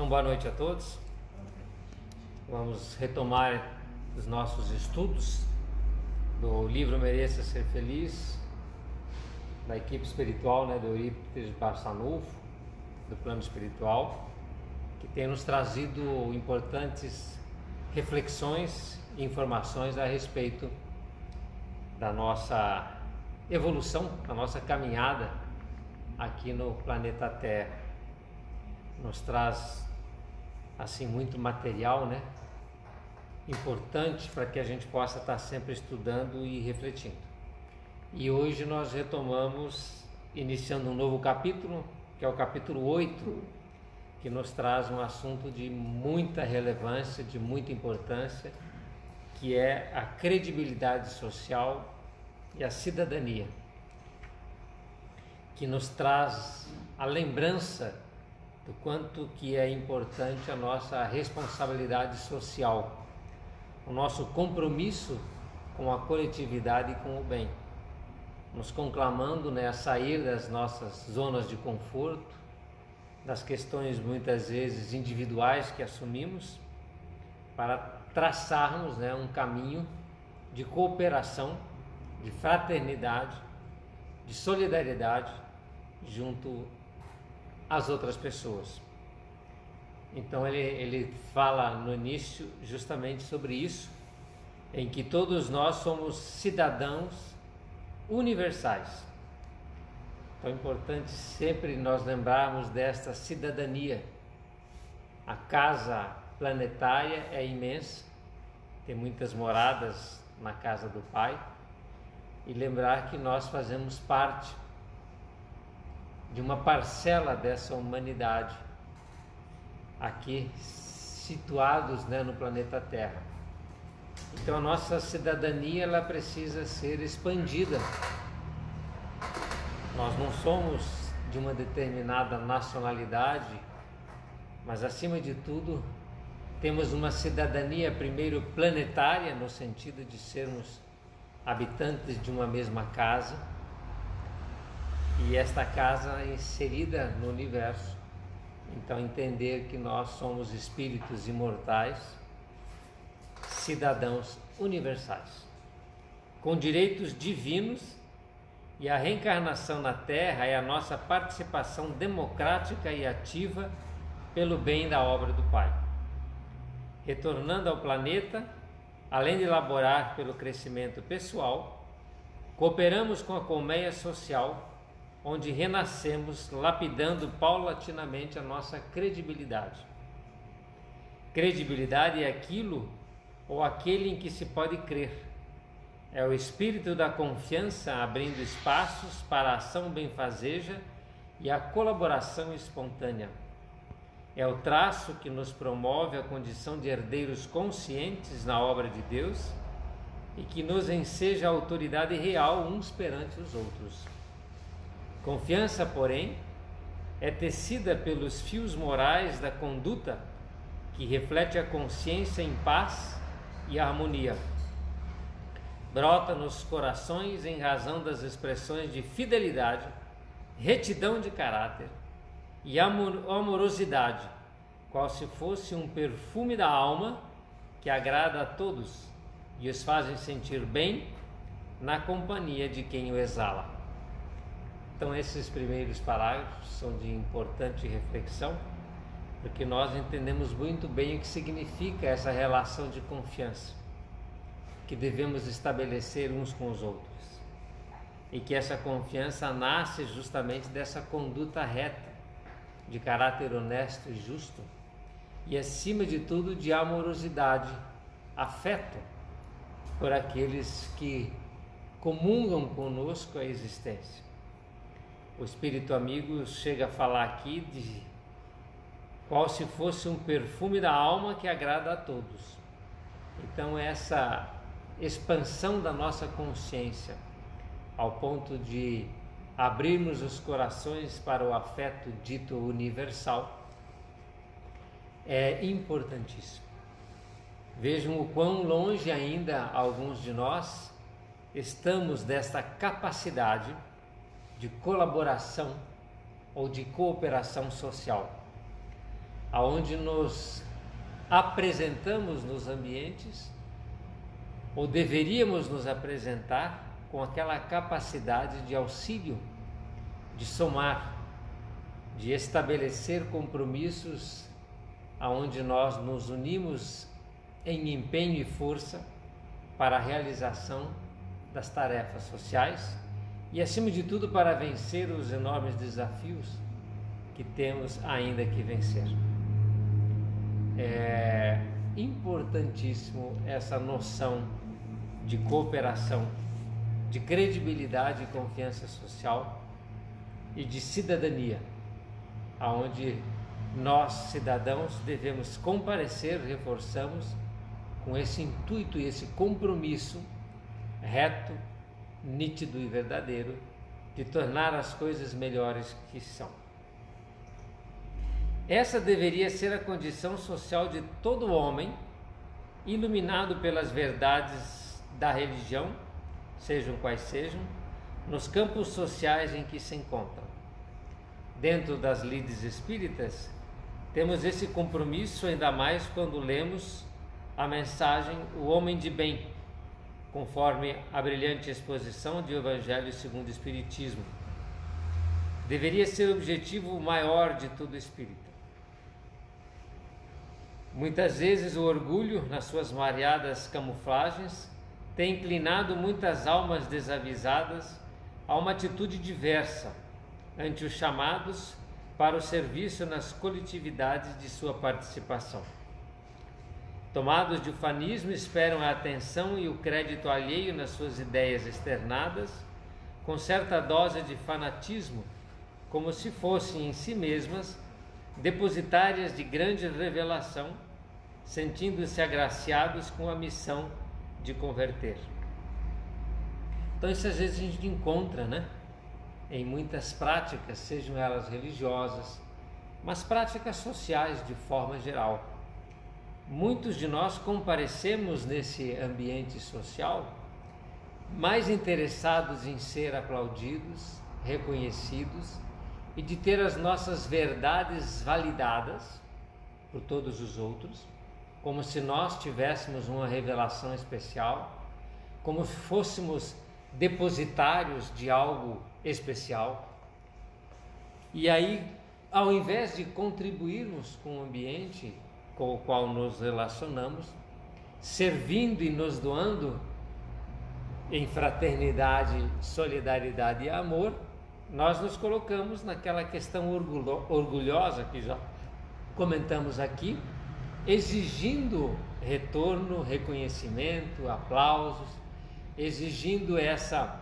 Então, boa noite a todos. Vamos retomar os nossos estudos do livro Mereça Ser Feliz, da equipe espiritual, do Eurípides Barçanufo, do plano espiritual, que tem nos trazido importantes reflexões e informações a respeito da nossa evolução, da nossa caminhada aqui no planeta Terra. Nos traz assim muito material, importante para que a gente possa estar sempre estudando e refletindo. E hoje nós retomamos, iniciando um novo capítulo, que é o capítulo 8, que nos traz um assunto de muita relevância, de muita importância, que é a credibilidade social e a cidadania, que nos traz a lembrança do quanto que é importante a nossa responsabilidade social, o nosso compromisso com a coletividade e com o bem, nos conclamando a sair das nossas zonas de conforto, das questões muitas vezes individuais que assumimos, para traçarmos um caminho de cooperação, de fraternidade, de solidariedade junto às outras pessoas. Então ele fala no início justamente sobre isso, em que todos nós somos cidadãos universais. Então é importante sempre nós lembrarmos desta cidadania. A casa planetária é imensa, tem muitas moradas na casa do Pai, e lembrar que nós fazemos parte de uma parcela dessa humanidade aqui situados no planeta Terra. Então a nossa cidadania ela precisa ser expandida. Nós não somos de uma determinada nacionalidade, mas acima de tudo temos uma cidadania primeiro planetária, no sentido de sermos habitantes de uma mesma casa, e esta casa é inserida no universo. Então entender que nós somos espíritos imortais, cidadãos universais, com direitos divinos, e a reencarnação na Terra é a nossa participação democrática e ativa pelo bem da obra do Pai. Retornando ao planeta, além de elaborar pelo crescimento pessoal, cooperamos com a colmeia social, onde renascemos, lapidando paulatinamente a nossa credibilidade. Credibilidade é aquilo ou aquele em que se pode crer. É o espírito da confiança abrindo espaços para a ação benfazeja e a colaboração espontânea. É o traço que nos promove a condição de herdeiros conscientes na obra de Deus e que nos enseja a autoridade real uns perante os outros. Confiança, porém, é tecida pelos fios morais da conduta que reflete a consciência em paz e harmonia. Brota nos corações em razão das expressões de fidelidade, retidão de caráter e amorosidade, qual se fosse um perfume da alma que agrada a todos e os fazem sentir bem na companhia de quem o exala. Então esses primeiros parágrafos são de importante reflexão, porque nós entendemos muito bem o que significa essa relação de confiança que devemos estabelecer uns com os outros, e que essa confiança nasce justamente dessa conduta reta, de caráter honesto e justo, e acima de tudo de amorosidade, afeto por aqueles que comungam conosco a existência. O Espírito Amigo chega a falar aqui de qual se fosse um perfume da alma que agrada a todos. Então essa expansão da nossa consciência ao ponto de abrirmos os corações para o afeto dito universal é importantíssimo. Vejam o quão longe ainda alguns de nós estamos desta capacidade de colaboração ou de cooperação social. aonde nos apresentamos nos ambientes, ou deveríamos nos apresentar com aquela capacidade de auxílio, de somar, de estabelecer compromissos aonde nós nos unimos em empenho e força para a realização das tarefas sociais e, acima de tudo, para vencer os enormes desafios que temos ainda que vencer. É importantíssimo essa noção de cooperação, de credibilidade e confiança social e de cidadania, aonde nós, cidadãos, devemos comparecer, reforçamos, com esse intuito e esse compromisso reto, nítido e verdadeiro de tornar as coisas melhores que são. Essa deveria ser a condição social de todo homem, iluminado pelas verdades da religião, sejam quais sejam, nos campos sociais em que se encontram. Dentro das lides espíritas, temos esse compromisso ainda mais quando lemos a mensagem O Homem de Bem, conforme a brilhante exposição do Evangelho segundo o Espiritismo. Deveria ser o objetivo maior de todo espírita. Muitas vezes o orgulho, nas suas variadas camuflagens, tem inclinado muitas almas desavisadas a uma atitude diversa ante os chamados para o serviço nas coletividades de sua participação. Tomados de ufanismo, esperam a atenção e o crédito alheio nas suas ideias externadas, com certa dose de fanatismo, como se fossem em si mesmas depositárias de grande revelação, sentindo-se agraciados com a missão de converter. Então isso às vezes a gente encontra, em muitas práticas, sejam elas religiosas, mas práticas sociais de forma geral. Muitos de nós comparecemos nesse ambiente social mais interessados em ser aplaudidos, reconhecidos e de ter as nossas verdades validadas por todos os outros, como se nós tivéssemos uma revelação especial, como se fôssemos depositários de algo especial. E aí, ao invés de contribuirmos com o ambiente com o qual nos relacionamos, servindo e nos doando em fraternidade, solidariedade e amor, nós nos colocamos naquela questão orgulhosa que já comentamos aqui, exigindo retorno, reconhecimento, aplausos, exigindo essa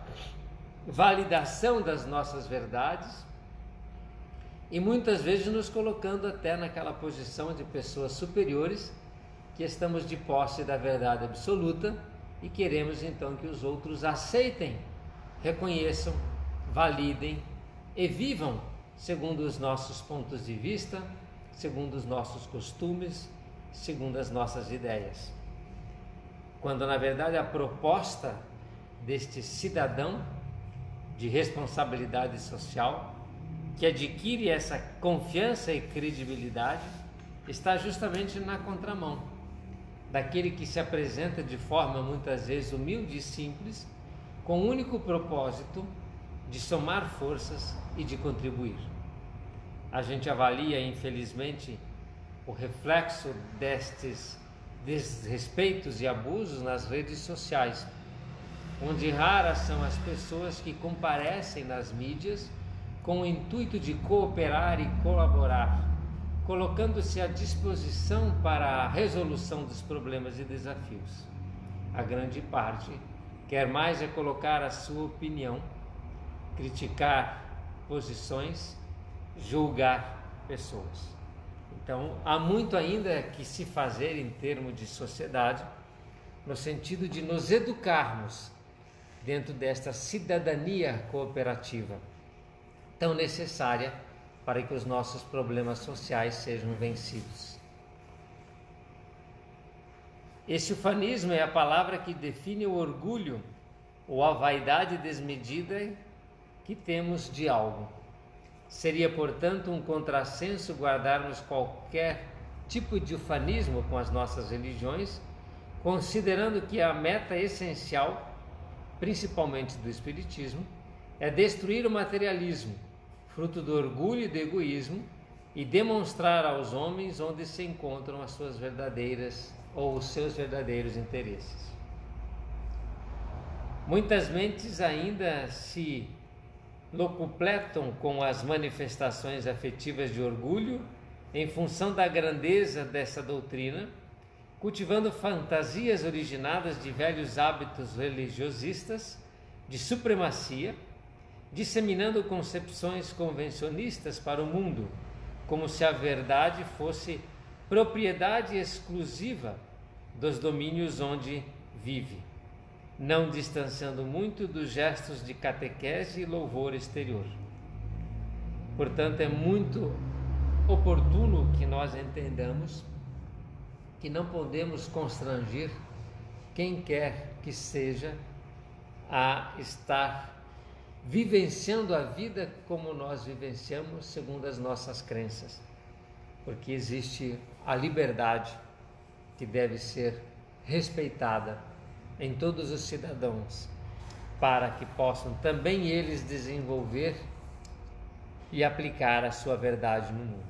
validação das nossas verdades e muitas vezes nos colocando até naquela posição de pessoas superiores que estamos de posse da verdade absoluta e queremos então que os outros aceitem, reconheçam, validem e vivam segundo os nossos pontos de vista, segundo os nossos costumes, segundo as nossas ideias. Quando na verdade a proposta deste cidadão de responsabilidade social, que adquire essa confiança e credibilidade, está justamente na contramão daquele que se apresenta de forma muitas vezes humilde e simples, com o único propósito de somar forças e de contribuir. A gente avalia, infelizmente, o reflexo destes desrespeitos e abusos nas redes sociais, onde raras são as pessoas que comparecem nas mídias com o intuito de cooperar e colaborar, colocando-se à disposição para a resolução dos problemas e desafios. A grande parte quer mais é colocar a sua opinião, criticar posições, julgar pessoas. Então, há muito ainda que se fazer em termos de sociedade, no sentido de nos educarmos dentro desta cidadania cooperativa, tão necessária para que os nossos problemas sociais sejam vencidos. Esse ufanismo é a palavra que define o orgulho ou a vaidade desmedida que temos de algo. Seria, portanto, um contrassenso guardarmos qualquer tipo de ufanismo com as nossas religiões, considerando que a meta essencial, principalmente do Espiritismo, é destruir o materialismo, fruto do orgulho e do egoísmo, e demonstrar aos homens onde se encontram as suas verdadeiras ou os seus verdadeiros interesses. Muitas mentes ainda se locupletam com as manifestações afetivas de orgulho em função da grandeza dessa doutrina, cultivando fantasias originadas de velhos hábitos religiosistas de supremacia, disseminando concepções convencionistas para o mundo, como se a verdade fosse propriedade exclusiva dos domínios onde vive, não distanciando muito dos gestos de catequese e louvor exterior. Portanto, é muito oportuno que nós entendamos que não podemos constranger quem quer que seja a estar vivenciando a vida como nós vivenciamos segundo as nossas crenças, porque existe a liberdade que deve ser respeitada em todos os cidadãos, para que possam também eles desenvolver e aplicar a sua verdade no mundo.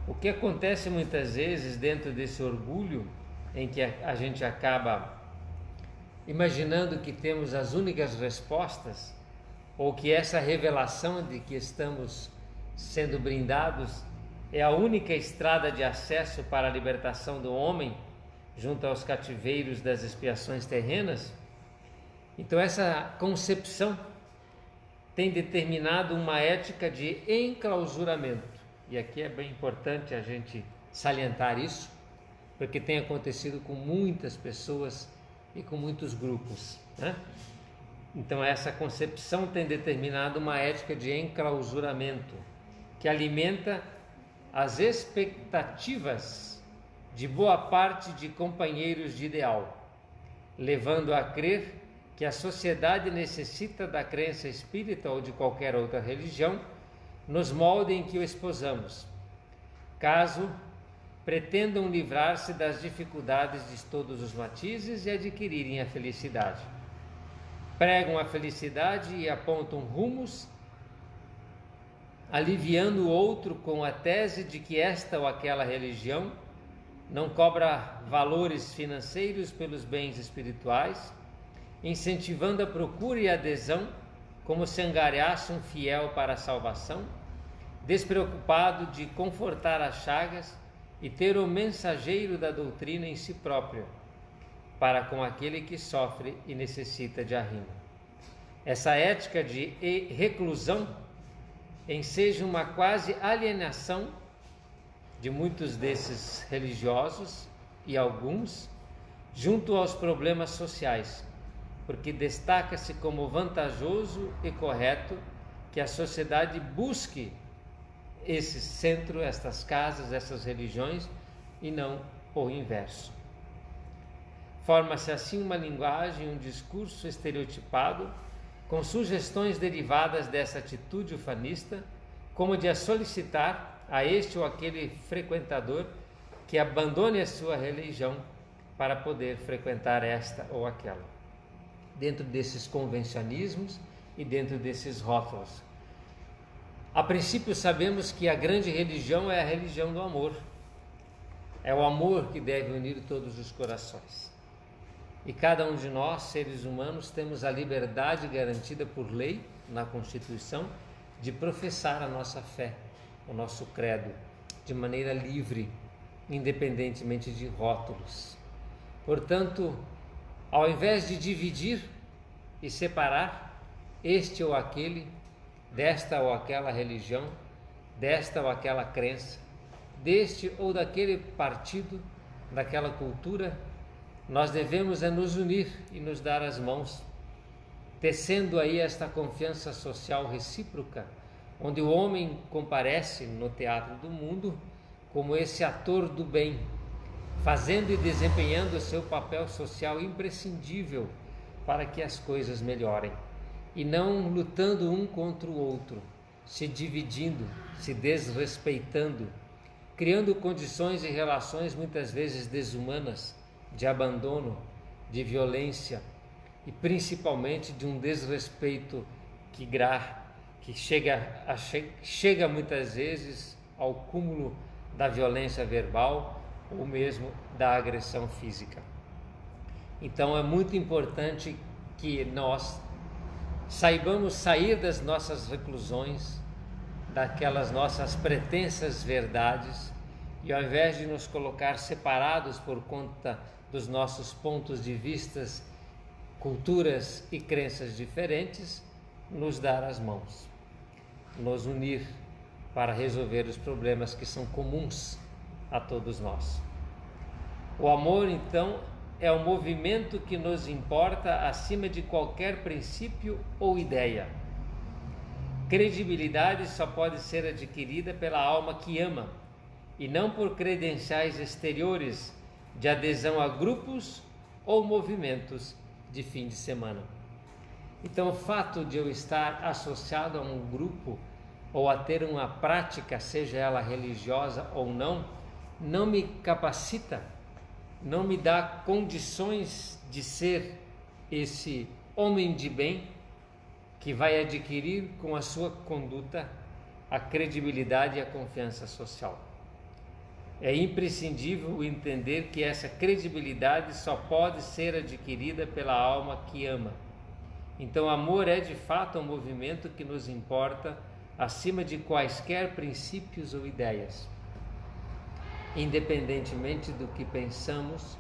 O que acontece muitas vezes dentro desse orgulho, em que a gente acaba imaginando que temos as únicas respostas, ou que essa revelação de que estamos sendo brindados é a única estrada de acesso para a libertação do homem junto aos cativeiros das expiações terrenas. Então essa concepção tem determinado uma ética de enclausuramento. E aqui é bem importante a gente salientar isso, porque tem acontecido com muitas pessoas e com muitos grupos, né? Então essa concepção tem determinado uma ética de enclausuramento, que alimenta as expectativas de boa parte de companheiros de ideal, levando a crer que a sociedade necessita da crença espírita ou de qualquer outra religião nos moldes em que o esposamos, caso pretendam livrar-se das dificuldades de todos os matizes e adquirirem a felicidade. Pregam a felicidade e apontam rumos, aliviando o outro com a tese de que esta ou aquela religião não cobra valores financeiros pelos bens espirituais, incentivando a procura e a adesão como se angariasse um fiel para a salvação, despreocupado de confortar as chagas e ter o mensageiro da doutrina em si próprio, para com aquele que sofre e necessita de arrimo. Essa ética de reclusão enseja uma quase alienação de muitos desses religiosos e alguns junto aos problemas sociais, porque destaca-se como vantajoso e correto que a sociedade busque esse centro, estas casas, essas religiões, e não o inverso. Forma-se assim uma linguagem, um discurso estereotipado, com sugestões derivadas dessa atitude ufanista, como de a solicitar a este ou aquele frequentador que abandone a sua religião para poder frequentar esta ou aquela, dentro desses convencionismos e dentro desses rótulos. A princípio sabemos que a grande religião é a religião do amor. É o amor que deve unir todos os corações. E cada um de nós, seres humanos, temos a liberdade garantida por lei, na Constituição, de professar a nossa fé, o nosso credo, de maneira livre, independentemente de rótulos. Portanto, ao invés de dividir e separar este ou aquele, desta ou aquela religião, desta ou aquela crença, deste ou daquele partido, daquela cultura, nós devemos nos unir e nos dar as mãos, tecendo aí esta confiança social recíproca, onde o homem comparece no teatro do mundo como esse ator do bem, fazendo e desempenhando o seu papel social imprescindível para que as coisas melhorem, e não lutando um contra o outro, se dividindo, se desrespeitando, criando condições e relações muitas vezes desumanas, de abandono, de violência e principalmente de um desrespeito que chega muitas vezes ao cúmulo da violência verbal ou mesmo da agressão física. Então é muito importante que nós saibamos sair das nossas reclusões, daquelas nossas pretensas verdades, e ao invés de nos colocar separados por conta dos nossos pontos de vistas, culturas e crenças diferentes, nos dar as mãos, nos unir para resolver os problemas que são comuns a todos nós. O amor, então, é um movimento que nos importa acima de qualquer princípio ou ideia. Credibilidade só pode ser adquirida pela alma que ama, e não por credenciais exteriores de adesão a grupos ou movimentos de fim de semana. Então, o fato de eu estar associado a um grupo ou a ter uma prática, seja ela religiosa ou não, não me capacita, não me dá condições de ser esse homem de bem que vai adquirir com a sua conduta a credibilidade e a confiança social. É imprescindível entender que essa credibilidade só pode ser adquirida pela alma que ama. Então, amor é de fato um movimento que nos importa acima de quaisquer princípios ou ideias. Independentemente do que pensamos,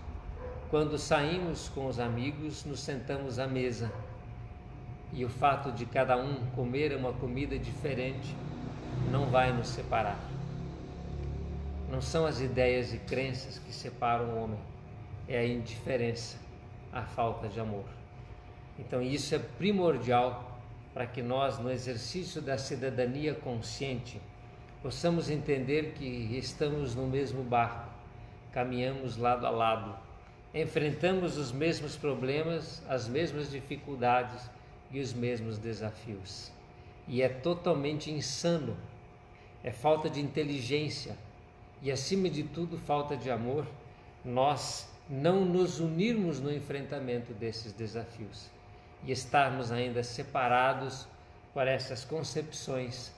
quando saímos com os amigos, nos sentamos à mesa, e o fato de cada um comer uma comida diferente não vai nos separar. Não são as ideias e crenças que separam o homem, é a indiferença, a falta de amor. Então isso é primordial para que nós, no exercício da cidadania consciente, possamos entender que estamos no mesmo barco, caminhamos lado a lado, enfrentamos os mesmos problemas, as mesmas dificuldades e os mesmos desafios. E é totalmente insano, é falta de inteligência e, acima de tudo, falta de amor, nós não nos unirmos no enfrentamento desses desafios e estarmos ainda separados por essas concepções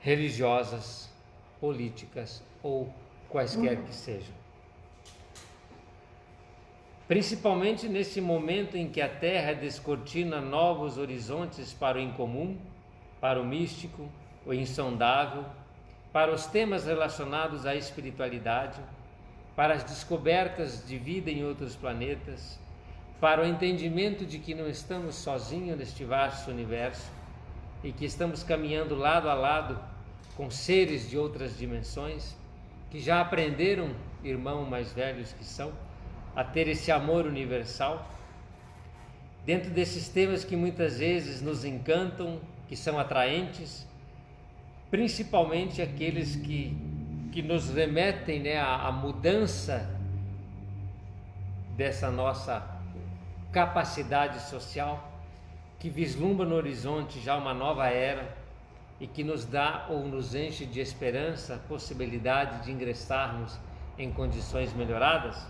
religiosas, políticas ou quaisquer que sejam. Principalmente nesse momento em que a Terra descortina novos horizontes para o incomum, para o místico, o insondável, para os temas relacionados à espiritualidade, para as descobertas de vida em outros planetas, para o entendimento de que não estamos sozinhos neste vasto universo e que estamos caminhando lado a lado com seres de outras dimensões que já aprenderam, irmãos mais velhos que são, a ter esse amor universal. Dentro desses temas que muitas vezes nos encantam, que são atraentes, principalmente aqueles que nos remetem, à mudança dessa nossa capacidade social, que vislumbra no horizonte já uma nova era e que nos dá ou nos enche de esperança a possibilidade de ingressarmos em condições melhoradas.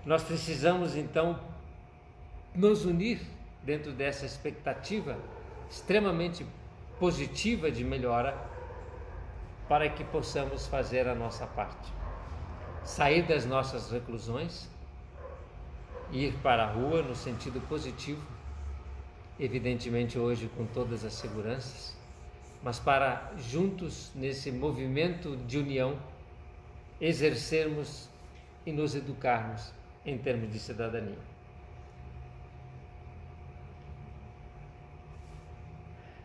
Nós precisamos então nos unir dentro dessa expectativa extremamente positiva de melhora para que possamos fazer a nossa parte, sair das nossas reclusões, ir para a rua no sentido positivo, evidentemente hoje com todas as seguranças, mas para juntos nesse movimento de união exercermos e nos educarmos em termos de cidadania.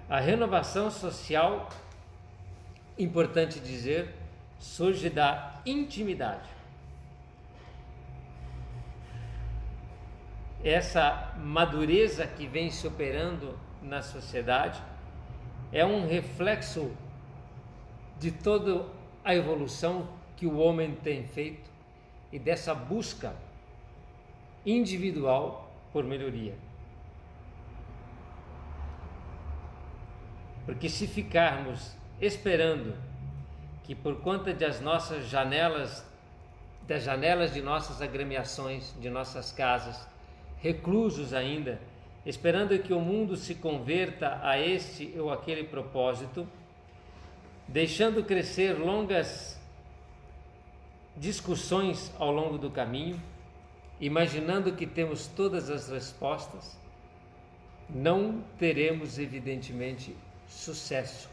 A renovação social, importante dizer, surge da intimidade. Essa madureza que vem se operando na sociedade é um reflexo de toda a evolução que o homem tem feito e dessa busca individual por melhoria. Porque se ficarmos esperando que por conta das nossas janelas, das janelas de nossas agremiações, de nossas casas, reclusos ainda, esperando que o mundo se converta a este ou aquele propósito, deixando crescer longas discussões ao longo do caminho, imaginando que temos todas as respostas, não teremos evidentemente sucesso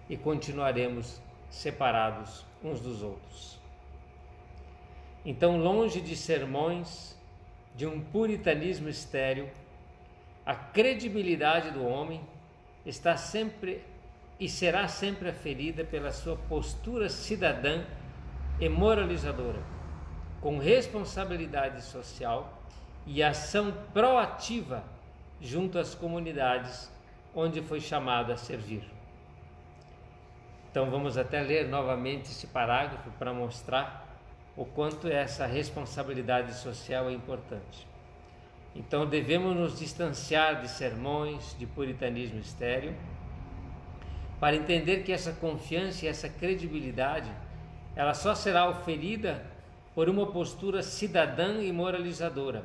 e continuaremos separados uns dos outros. Então, longe de sermões, de um puritanismo estéril, a credibilidade do homem está sempre e será sempre aferida pela sua postura cidadã e moralizadora, com responsabilidade social e ação proativa junto às comunidades onde foi chamado a servir. Então vamos até ler novamente esse parágrafo para mostrar o quanto essa responsabilidade social é importante. Então devemos nos distanciar de sermões, de puritanismo estéril, para entender que essa confiança e essa credibilidade, ela só será oferida por uma postura cidadã e moralizadora,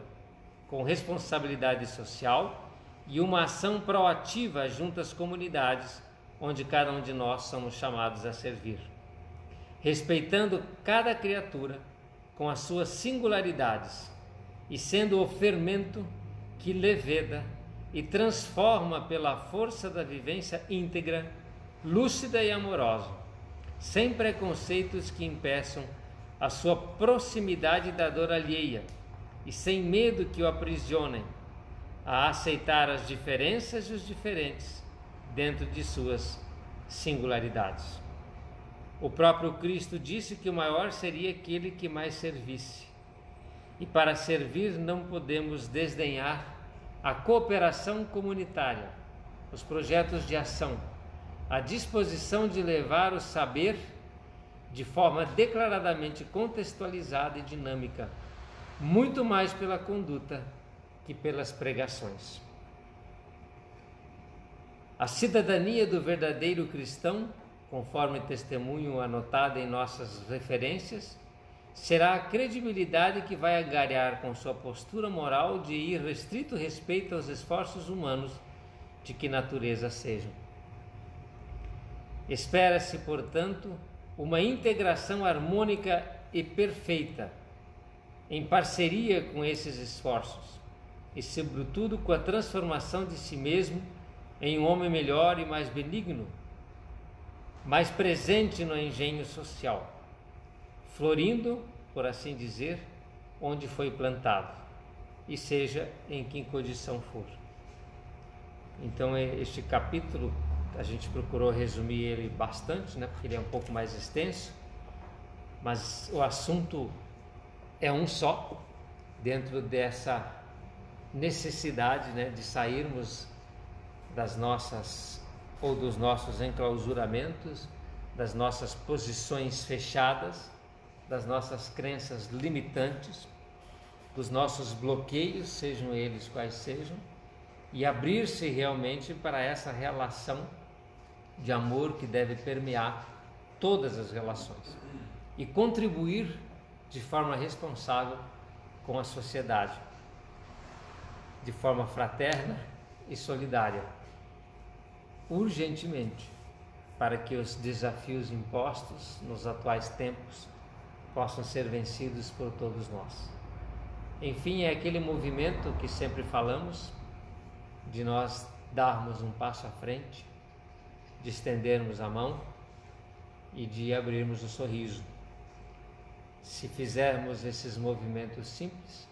com responsabilidade social e uma ação proativa junto às comunidades onde cada um de nós somos chamados a servir, respeitando cada criatura com as suas singularidades e sendo o fermento que leveda e transforma pela força da vivência íntegra, lúcida e amorosa, sem preconceitos que impeçam a sua proximidade da dor alheia e sem medo que o aprisionem a aceitar as diferenças e os diferentes dentro de suas singularidades. O próprio Cristo disse que o maior seria aquele que mais servisse. E para servir não podemos desdenhar a cooperação comunitária, os projetos de ação, a disposição de levar o saber de forma declaradamente contextualizada e dinâmica, muito mais pela conduta que pelas pregações. A cidadania do verdadeiro cristão, conforme testemunho anotado em nossas referências, será a credibilidade que vai agariar com sua postura moral de irrestrito respeito aos esforços humanos, de que natureza sejam. Espera-se, portanto, uma integração harmônica e perfeita, em parceria com esses esforços, e sobretudo com a transformação de si mesmo em um homem melhor e mais benigno, mais presente no engenho social, florindo, por assim dizer, onde foi plantado, e seja em que condição for. Então este capítulo a gente procurou resumir ele bastante, porque ele é um pouco mais extenso, mas o assunto é um só, dentro dessa necessidade, de sairmos das nossas ou dos nossos enclausuramentos, das nossas posições fechadas, das nossas crenças limitantes, dos nossos bloqueios, sejam eles quais sejam, e abrir-se realmente para essa relação de amor que deve permear todas as relações e contribuir de forma responsável com a sociedade, de forma fraterna e solidária, urgentemente, para que os desafios impostos nos atuais tempos possam ser vencidos por todos nós. Enfim, é aquele movimento que sempre falamos, de nós darmos um passo à frente, de estendermos a mão e de abrirmos o sorriso. Se fizermos esses movimentos simples,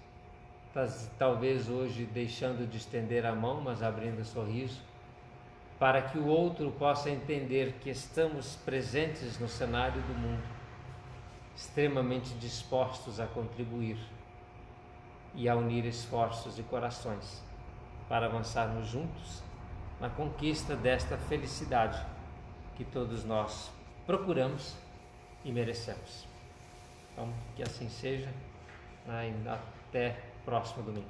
talvez hoje deixando de estender a mão, mas abrindo o sorriso, para que o outro possa entender que estamos presentes no cenário do mundo, extremamente dispostos a contribuir e a unir esforços e corações para avançarmos juntos na conquista desta felicidade que todos nós procuramos e merecemos. Então, que assim seja, né, e até próximo domingo.